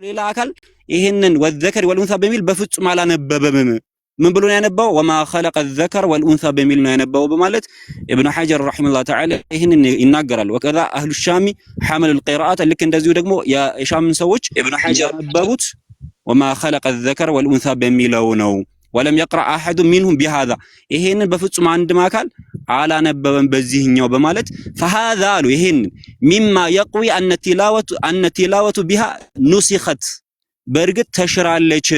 ሌላ አካል ይሄንን ወዘከር ወልኡንሳ በሚል በፍጹም አላነበበም። ምን ብሎ ነው ያነባው? ወማ ኸለቀ ዘከር ወልኡንሳ በሚል ነው ያነባው በማለት ኢብኑ ሐጀር ረሂመሁላህ ተዓላ ይሄንን ይናገራል። ወከዛ አህሉ ሻሚ ሐመሉል ቂራአት ልክ እንደዚሁ ደግሞ የሻም ሰዎች ኢብኑ ሐጀር ያነበቡት ወማ ኸለቀ ዘከር ወልኡንሳ በሚለው ነው። ወለም የቅራ አሐዱ ሚንሁም ቢሃዛ ይሄንን በፍጹም አንድም አካል አላነበበም በዚህኛው በማለት ፈሃዛ አሉ ይሄንን ሚማ የቅዊ አነ ቲላወቱ ቢሃ ኑሲኸት በእርግጥ ተሽራለች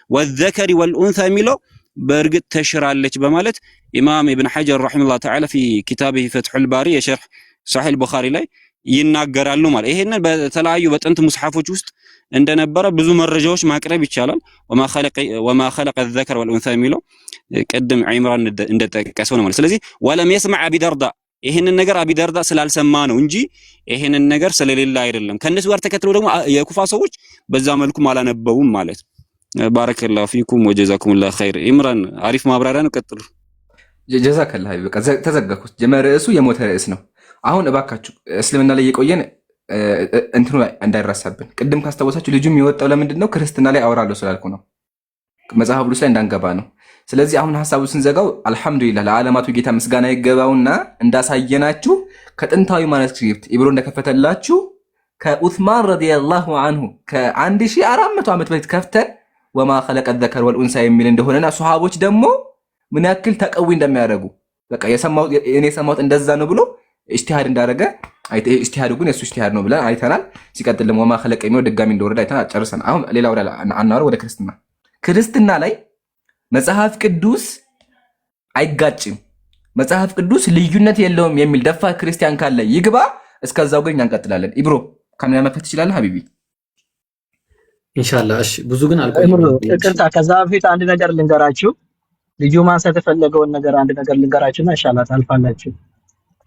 ወዘከሪ ወልኡንሳ የሚለው በእርግጥ ተሽራለች በማለት ኢማም ኢብኑ ሐጀር ረሂመሁላህ ተዓላ ፊ ኪታቢሂ ፈትሑል ባሪ የሸርህ ሶሒህ ቡኻሪ ላይ ይናገራሉ ማለት ይሄንን በተለያዩ በጥንት ሙስሐፎች ውስጥ እንደነበረ ብዙ መረጃዎች ማቅረብ ይቻላል። ወማ ኸለቀ ዘከር ወልኡንሳ የሚለው ቅድም ዒምራን እንደጠቀሰው ነው ማለት። ስለዚህ ወለም የስመዕ አቢ ደርዳ ይሄንን ነገር አቢ ደርዳ ስላልሰማ ነው እንጂ ይሄንን ነገር ስለሌለ አይደለም። ከነሱ ጋር ተከትለው ደግሞ የኩፋ ሰዎች በዛ መልኩ አላነበቡም ማለት። ባረከላሁ ፊኩም ወጀዛኩሙላሁ ኸይር። ዒምራን አሪፍ ማብራሪያ ነው፣ ቀጥሉ። ጀዛከላህ። በቃ ተዘጋኩት። ርዕሱ የሞተ ርዕስ ነው። አሁን እባካችሁ እስልምና ላይ የቆየን እንትኑ እንዳይረሳብን። ቅድም ካስታወሳችሁ ልጁም የወጣው ለምንድን ነው? ክርስትና ላይ አወራለሁ ስላልኩ ነው። መጽሐፍ ቅዱስ ላይ እንዳንገባ ነው። ስለዚህ አሁን ሐሳቡ ስንዘጋው አልሐምዱሊላህ ለዓለማቱ ጌታ ምስጋና ይገባውና እንዳሳየናችሁ ከጥንታዊ ማኑስክሪፕት ኢብሮ እንደከፈተላችሁ ከዑስማን ረዲየላሁ አንሁ ከ1400 ዓመት በፊት ከፍተን ወማ ኸለቀ ዘከር ወልኡንሳ የሚል እንደሆነና ሱሐቦች ደግሞ ምን ያክል ተቀዊ እንደሚያደርጉ በቃ እኔ የሰማሁት እንደዛ ነው ብሎ ኢጅቲሃድ እንዳደረገ ኢጅቲሃዱ ግን የሱ ኢጅቲሃድ ነው ብለን አይተናል። ሲቀጥል ደግሞ ወማ ኸለቀ የሚለው ድጋሚ እንደወረደ አይተናል። ጨርሰን አሁን ሌላ ወደ ክርስትና ላይ መጽሐፍ ቅዱስ አይጋጭም፣ መጽሐፍ ቅዱስ ልዩነት የለውም የሚል ደፋር ክርስቲያን ካለ ይግባ። እስከዛው ግን እንቀጥላለን። ኢብሮ ካሜራ መክፈት ትችላለህ ሀቢቢ? ኢንሻአላህ። እሺ ብዙ ግን አልቆይም። ይቅርታ፣ ከዛ በፊት አንድ ነገር ልንገራችሁ። ልጁ ማንሳት የፈለገውን ነገር አንድ ነገር ልንገራችሁና ኢንሻአላህ ታልፋላችሁ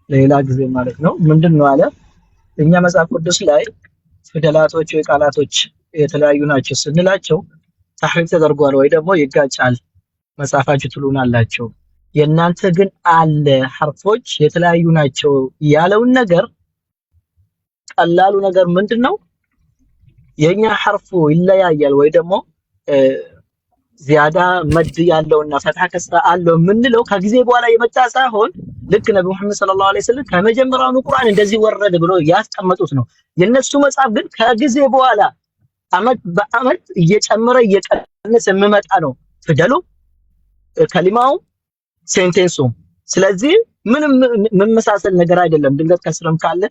ሌላ ጊዜ ማለት ነው። ምንድነው አለ እኛ መጽሐፍ ቅዱስ ላይ ፊደላቶች ወይ ቃላቶች የተለያዩ ናቸው ስንላቸው ተሕሪፍ ተደርጓል ወይ ደግሞ ይጋጫል መጽሐፋችሁ ትሉናላችሁ። የእናንተ ግን አለ ሐርፎች የተለያዩ ናቸው ያለውን ነገር ቀላሉ ነገር ምንድነው? የኛ ሐርፉ ይለያያል ወይ ደግሞ ዚያዳ መድ ያለውና ፈትሐ ከስራ አለው ምንለው ከጊዜ በኋላ የመጣ ሳይሆን ልክ ነብዩ መሐመድ ሰለላሁ ዐለይሂ ወሰለም ከመጀመሪያው ቁርአን እንደዚህ ወረደ ብሎ ያስቀመጡት ነው። የነሱ መጽሐፍ ግን ከጊዜ በኋላ አመት በአመት እየጨመረ እየቀነሰ የሚመጣ ነው ፊደሉ፣ ከሊማው፣ ሴንቴንሱ። ስለዚህ ምንም መመሳሰል ነገር አይደለም። ድንገት ከስረም ካለ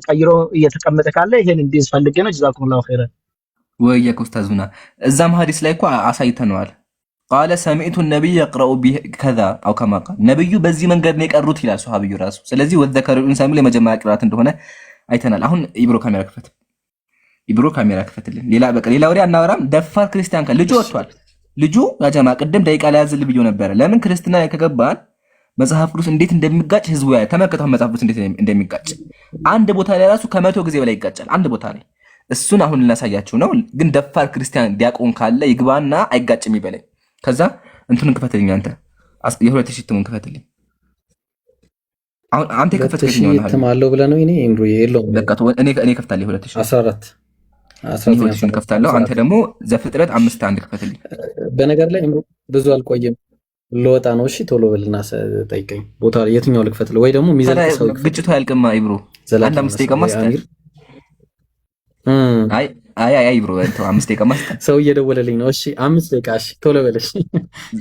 ቀይሮ እየተቀመጠ ካለ ይሄን እንዲዝ ፈልጌ ነው። ጀዛኩሙላሁ ኸይረን። ወየከ ኡስታዙና እዛም ሐዲስ ላይ እኮ አሳይተነዋል። ቃለ ሰሚዕቱ ነቢይ የቅረኡ ከዛ አው ከማ ቃል ነብዩ በዚህ መንገድ ነው የቀሩት ይላል ሱሐቢዩ ራሱ። ስለዚህ ወዘከሩ ኢንሳን ላይ መጀመሪያ ቅራት እንደሆነ አይተናል። አሁን ኢብሮ ካሜራ ክፈትልን። ሌላ ወሬ አናወራም። ደፋር ክርስቲያን ካለ ልጁ ወጥቷል። ልጁ ያጀማ ቅድም ደቂቃ ላይ ያዝል ብዬው ነበር። ለምን ክርስትና ላይ ከገባን መጽሐፍ ቅዱስ እንዴት እንደሚጋጭ ህዝቡ ያለ ተመከተው መጽሐፍ ቅዱስ እንዴት እንደሚጋጭ አንድ ቦታ ላይ ራሱ ከ100 ጊዜ በላይ ይጋጫል። አንድ ቦታ ላይ እሱን አሁን ልናሳያችሁ ነው። ግን ደፋር ክርስቲያን ዲያቆን ካለ ይግባና አይጋጭም ይበለኝ። ከዛ እንትኑን ክፈትልኝ አንተ የ2000 ትሙን ክፈትልኝ። አሁን አንተ ከፈትልኝ ነው ተማለው ብለ ነው እኔ ኢምሩ የለውም። በቃ እኔ ከፍታለሁ 2014 ከፍታለሁ። አንተ ደግሞ ዘፍጥረት 5:1 ክፈትልኝ። በነገር ላይ ኢምሩ ብዙ አልቆየም ለወጣ ነው። እሺ ቶሎ በልና ጠይቀኝ ቦታ የትኛው ልክፈትልህ ወይ ደግሞ ሚዘልቅ ሰው ግጭቱ ያልቅማ ኢብሩ አንድ 5 ደቂቃ ማስተር አይ ብሮ አንተ 5 ደቂቃ ማስተር ሰው እየደወለልኝ ነው። እሺ 5 ደቂቃ እሺ ቶሎ በለሽ።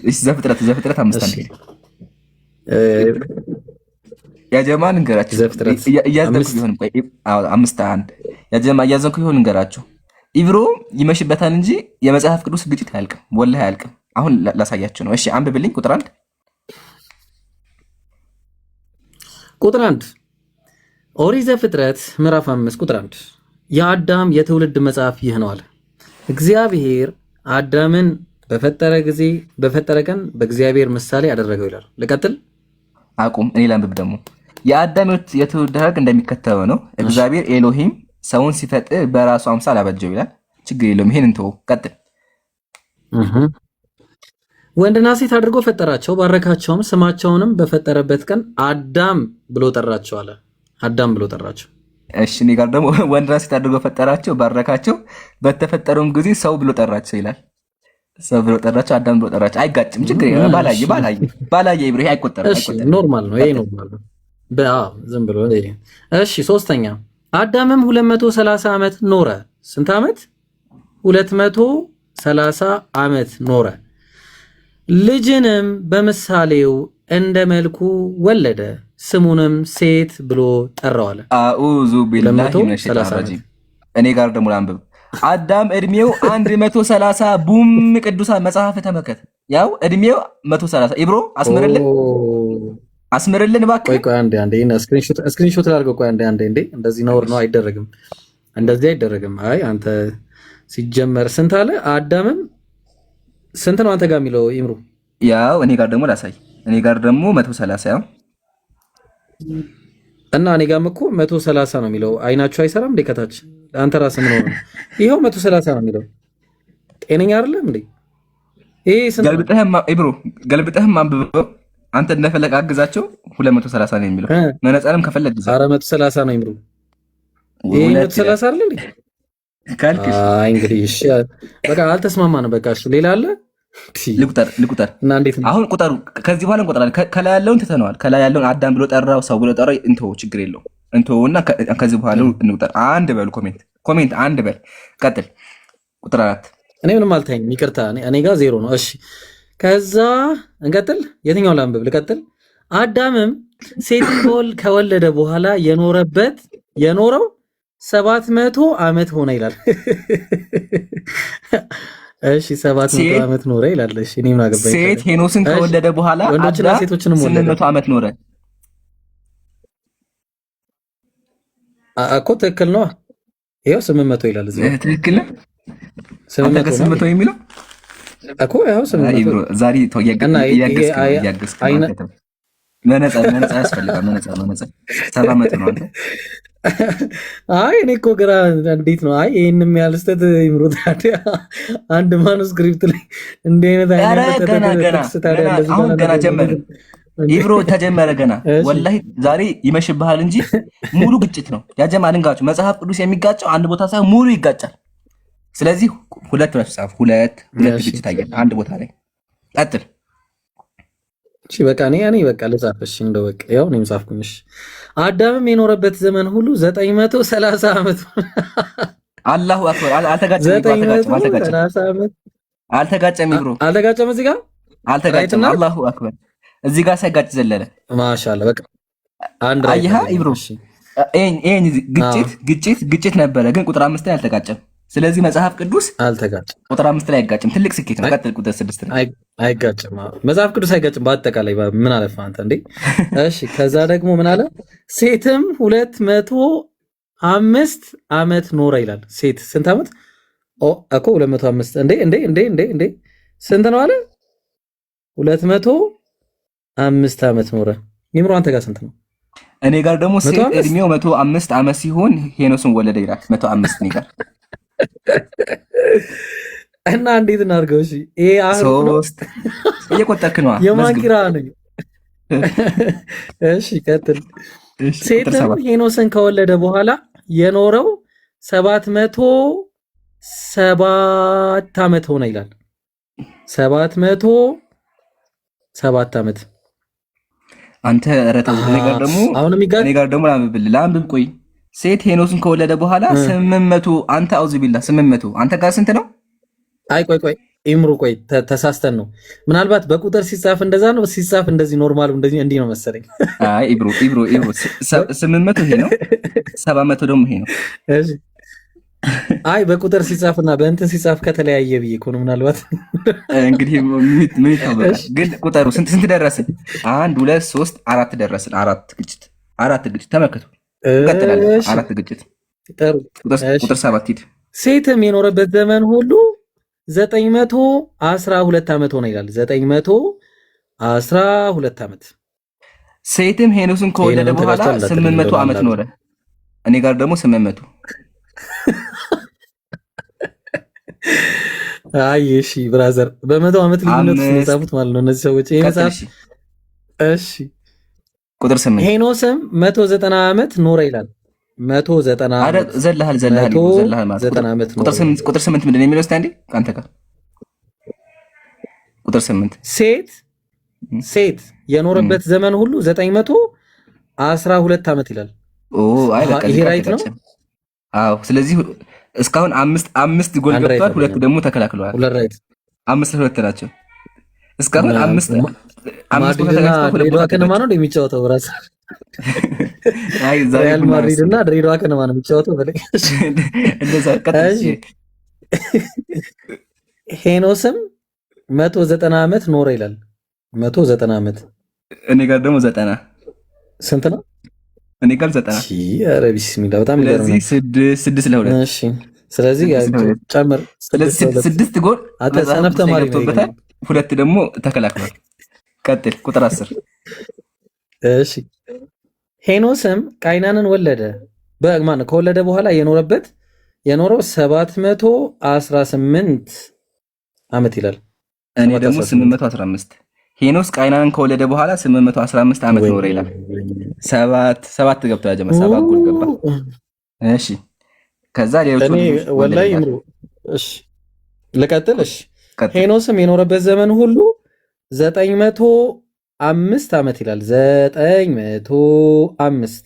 እሺ ዘፍጥረት 5:1 ያ ጀማን እንገራችሁ። ዘፍጥረት እያዘንኩ ቢሆን ቆይ 5:1 ያ ጀማ እያዘንኩ ቢሆን እንገራችሁ። ኢብሮ ይመሽበታል እንጂ የመጽሐፍ ቅዱስ ግጭት አያልቅም፣ ወላሂ አያልቅም። አሁን ላሳያችሁ ነው። እሺ አንብብልኝ ቁጥር 1 ኦሪት ዘፍጥረት ምዕራፍ 5 ቁጥር 1 የአዳም የትውልድ መጽሐፍ ይህ ነው አለ። እግዚአብሔር አዳምን በፈጠረ ቀን በእግዚአብሔር ምሳሌ አደረገው ይላል። ልቀጥል አቁም። እኔ ላንብብ ደግሞ የአዳም የትውልድ ሐረግ እንደሚከተለው ነው። እግዚአብሔር ኤሎሂም ሰውን ሲፈጥር በራሱ አምሳል አበጀው ይላል። ችግር የለውም። ይሄን እንተው። ቀጥል። ወንድና ሴት አድርጎ ፈጠራቸው፣ ባረካቸውም፣ ስማቸውንም በፈጠረበት ቀን አዳም ብሎ ጠራቸው አለ። አዳም ብሎ ጠራቸው። እሺ እኔ ጋር ደግሞ ወንድና ሴት አድርጎ ፈጠራቸው፣ ባረካቸው፣ በተፈጠሩም ጊዜ ሰው ብሎ ጠራቸው ይላል። ሰው ብሎ ጠራቸው፣ አዳም ብሎ ጠራቸው። አይጋጭም፣ ችግር የለም። ባላየ ብሎ ይሄ አይቆጠርም። እሺ ኖርማል ነው፣ ይሄ ኖርማል ነው። ዝም ብሎ እሺ። ሶስተኛ አዳምም 230 ዓመት ኖረ። ስንት ዓመት? 230 ዓመት ኖረ። ልጅንም በምሳሌው እንደ መልኩ ወለደ፣ ስሙንም ሴት ብሎ ጠራው አለ። አኡዙ ቢላሂ ሚነሸይጣኒር ረጂም። እኔ ጋር ደግሞ ላንብብ። አዳም እድሜው 130 ቡም ቅዱሳን መጽሐፍ ተመልከት። ያው እድሜው 130 ኢብሮ አስምርልን እባክህ። ቆይ አንዴ ስክሪንሾት ላድርገው። ቆይ አንዴ እንደዚህ ነውር ነው፣ አይደረግም፣ እንደዚህ አይደረግም። አይ አንተ ሲጀመር ስንት አለ? አዳምም ስንት ነው አንተ ጋር የሚለው ኢምሩ? ያው እኔ ጋር ደግሞ ላሳይ። እኔ ጋር ደግሞ 130 ያው እና እኔ ጋርም እኮ 130 ነው የሚለው። አይናችሁ አይሰራም እንዴ ከታች? አንተ ራስህ ምን ሆነ? ይሄው 130 ነው የሚለው። ጤነኛ አይደለም እንዴ? ይሄ ስንት ገልብጠህም አንብበው አንተ እንደፈለግ አግዛቸው። 230 ነው የሚለው። መነጽርም ከፈለግ ግዛ። ኧረ 130 ነው ይምሩ። ይሄ 130 አይደል እንዴ? ካልክሽ አይ እንግዲህ እሺ፣ በቃ አልተስማማንም። በቃ እሺ፣ ሌላ አለ? ልቁጠር እና እንዴት ነው አሁን ቁጠሩ። ከዚህ በኋላ እንቆጥራለን። ከላይ ያለውን ትተነዋል። ከላይ ያለውን አዳም ብሎ ጠራው፣ ሰው ብሎ ጠራው። እንተው፣ ችግር የለውም። እንተውና ከዚህ በኋላ እንቁጠር። አንድ በሉ። ኮሜንት አንድ በል። ቀጥል። ቁጥር 4 እኔ ምንም አልታየኝም፣ ይቅርታ። እኔ ጋር 0 ነው። እሺ ከዛ እንቀጥል። የትኛው ላንብብ? ልቀጥል። አዳምም ሴትን ከወለደ በኋላ የኖረው 700 ዓመት ሆነ ይላል። እሺ 700 ዓመት ኖረ ይላል። እሺ እኔ ምን አገባኝ። ሴት ሄኖስን ከወለደ በኋላ ወንዶችና ሴቶችንም ወለደ። 800 ዓመት ኖረ እኮ ትክክል ነው። ይሄው 800 ይላል እዚህ። ትክክል ነው። 800 የሚለው እኮ ያው 800 ዛሬ ያገዝከው መነጽር ያስፈልጋል። መነጽር 700 ነው አንተ። አይ እኔ እኮ ግራ እንዴት ነው? አይ ይሄንም ያልስተት ይምሩ። ታዲያ አንድ ማኑስክሪፕት ላይ እንደ አይነት ገና ጀመረ ኢብሮ ተጀመረ ገና። ወላሂ ዛሬ ይመሽብሃል እንጂ ሙሉ ግጭት ነው። ያጀማ ልንጋችሁ መጽሐፍ ቅዱስ የሚጋጨው አንድ ቦታ ሳይሆን ሙሉ ይጋጫል። ስለዚህ ሁለት መጽሐፍ ሁለት ግጭት አየን አንድ ቦታ ላይ። ቀጥል። እሺ በቃ እኔ በቃ ልጻፍ። እሺ እንደው በቃ ያው እኔም ጻፍኩኝ። እሺ አዳምም የኖረበት ዘመን ሁሉ 930 ዓመት። አላሁ አክበር። አልተጋጨም ኢብሮ አልተጋጨም። እዚህ ጋር አልተጋጨም። አላሁ አክበር። እዚህ ጋር ሳይጋጭ ዘለለ። ማሻአላ በቃ አንድ አየሃ ኢብሮ። ይሄን ግጭት ነበረ፣ ግን ቁጥር 5 ላይ አልተጋጨም። ስለዚህ መጽሐፍ ቅዱስ አልተጋጨም፣ ቁጥር 5 ላይ አይጋጭም። ትልቅ ስኬት ነው። ቀጥል። ቁጥር 6 ላይ አይጋጭም። መጽሐፍ ቅዱስ አይጋጭም በአጠቃላይ። ምን አለፈ አንተ እንዴ? እሺ ከዛ ደግሞ ምን አለ? ሴትም 205 ዓመት ኖረ ይላል። ሴት ስንት ዓመት እኮ 205 እንዴ ስንት ነው አለ? 205 ዓመት ኖረ። ይምሩ አንተ ጋር ስንት ነው? እኔ ጋር ደግሞ ሴት እድሜው 105 ዓመት ሲሆን ሄኖስን ወለደ ይላል። 105 ነው ጋር እና እንዴት እናድርገው? እሺ ይሄ ሶስት እየቆጠርክ ነው። የማንኪራ ነኝ። እሺ ቀጥል። ሴትም ሄኖስን ከወለደ በኋላ የኖረው 707 ዓመት ሆነ ይላል። 707 ዓመት አንተ ረተው ነገር ደግሞ እኔ ጋር ደግሞ ላንብብ። ቆይ ሴት ሄኖስን ከወለደ በኋላ 800 አንተ አውዝ ቢላ 800 አንተ ጋር ስንት ነው? አይ ቆይ ኢምሩ ቆይ ተሳስተን ነው። ምናልባት በቁጥር ሲጻፍ እንደዛ ነው፣ ሲጻፍ እንደዚህ ኖርማሉ እንደዚህ እንዲህ ነው መሰለኝ። አይ ኢብሮ 800 ይሄ ነው፣ 700 ደግሞ ይሄ ነው። እሺ አይ በቁጥር ሲጻፍና በእንትን ሲጻፍ ከተለያየ ብዬ እኮ ነው። ምናልባት እንግዲህ ምን ይታወቃል። ግን ቁጥሩ ስንት ደረስን? 1 2 3 4 ደረስን። አራት ግጭት ተመልከቱ። እንቀጥላለን። 4 ግጭት ቁጥር 7 ሂድ። ሴትም የኖረበት ዘመን ሁሉ 912 ዓመት ሆነ ይላል። 912 ዓመት። ሴትም ሄኖስን ከወለደ በኋላ 800 ዓመት ኖረ። እኔ ጋር ደግሞ 800። አይ እሺ ብራዘር በ100 ዓመት ልዩነት ውስጥ የጻፉት ማለት ነው እነዚህ ሰዎች። ይሄ መጽሐፍ እሺ ቁጥር 8 ሄኖስም 190 ዓመት ኖረ ይላል። 190 አረ ዘለሃል ማለት 190 ዓመት ነው። ቁጥር 8 ምንድን ነው የሚለው? እስቲ አንዴ ካንተ ጋር ቁጥር 8 ሴት የኖረበት ዘመን ሁሉ 912 ዓመት ይላል። አይ በቃ ይሄ ራይት ነው። አዎ ስለዚህ እስካሁን አምስት ጎል ገብቷል፣ ሁለቱ ደግሞ ተከላክለዋል። ሁለት ራይት 5-2 ናቸው። እስካሁን አምስት ድሬዳዋ ከነማ ነው የሚጫወተው ራስ ሪያል ማድሪድ እና ድሬዳዋ ከነማ ነው የሚጫወተው። ሄኖስም 190 ዓመት ኖረ ይላል። 190 ዓመት እኔ ጋር ደግሞ 90 ስንት ነው? እኔ ጋር 90 ኧረ ቢስሚላ በጣም ይገርም ነው። 6 ለ2 እሺ። ስለዚህ ጨምር 6 ጎል አተ ሰነፍ ተማሪ ነው። ሁለት ደግሞ ተከላክሏል። ቀጥል ቁጥር 10 እሺ። ሄኖስም ቃይናንን ወለደ። በማን ከወለደ በኋላ የኖረው 718 ዓመት ይላል። እኔ ደግሞ 815። ሄኖስ ቃይናንን ከወለደ በኋላ 815 ዓመት ኖረ ይላል። 7 ገብቷል። ጀመረ 7 ጎል ገባ። እሺ ከዛ ሌሎች ወላሂ ይምሩ። እሺ ልቀጥል። እሺ ሄኖስም የኖረበት ዘመን ሁሉ 905 ዓመት ይላል። 905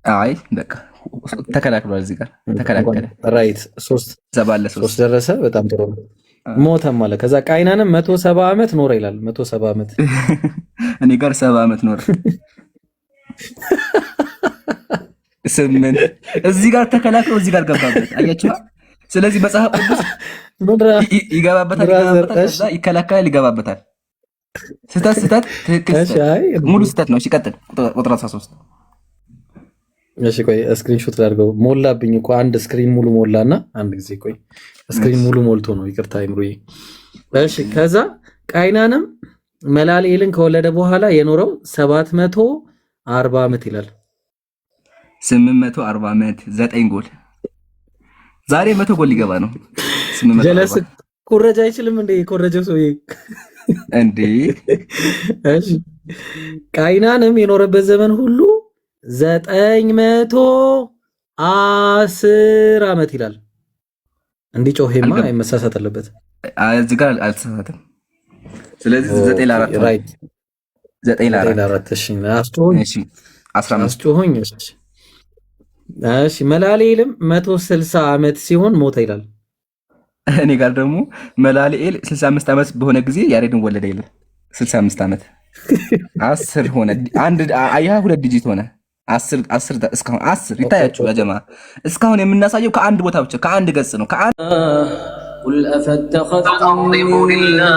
አይ በቃ ተከላክሏል። እዚህ ጋር ተከላከለ። ራይት 3 ደረሰ። በጣም ጥሩ ነው። ሞተም ማለት ከዛ ቃይናንም 170 ዓመት ኖረ ይላል። 170 ዓመት እኔ ጋር 70 ዓመት ኖረ። 8 እዚህ ጋር ተከላክሎ እዚህ ጋር ገባበት። አያችሁ? ስለዚህ መጽሐፍ ቅዱስ ይገባበታል፣ ከዛ ይከላከላል፣ ይገባበታል። ስህተት ትክክል፣ ሙሉ ስህተት ነው። እሺ ቀጥል። ቁጥር 13 እሺ ቆይ ስክሪንሾት ላድርገው። ሞላብኝ እኮ አንድ ስክሪን ሙሉ ሞላና አንድ ጊዜ ቆይ ስክሪን ሙሉ ሞልቶ ነው። ይቅርታ አይምሩዬ። እሺ ከዛ ቃይናንም መላልኤልን ከወለደ በኋላ የኖረው 740 ዓመት ይላል። 840 ዓመት 9 ጎል። ዛሬ 100 ጎል ሊገባ ነው። 840 ጀለስ ኮረጃ አይችልም እንዴ? ኮረጀው ሰውዬ እንዴ! እሺ ቃይናንም የኖረበት ዘመን ሁሉ 910 ዓመት ይላል። እንዲጮሄማ አይመሳሳት አለበት። እዚህ ጋር አልተሳሳተም። ስለዚህ 9 ለ4 ራይት 9 ለ4 እሺ። እሺ 15 ጮሆኝ። እሺ መላልኤልም 160 ዓመት ሲሆን ሞተ ይላል። እኔ ጋር ደግሞ መላልኤል 65 ዓመት በሆነ ጊዜ ያሬድን ወለደ ይላል። 65 ዓመት 10 ሆነ። አንድ አያ 2 ዲጂት ሆነ። 10 እስካሁን 10 ይታያችሁ ያ ጀማ። እስካሁን የምናሳየው ከአንድ ቦታ ብቻ ከአንድ ገጽ ነው። قل أفتخذتم من دونه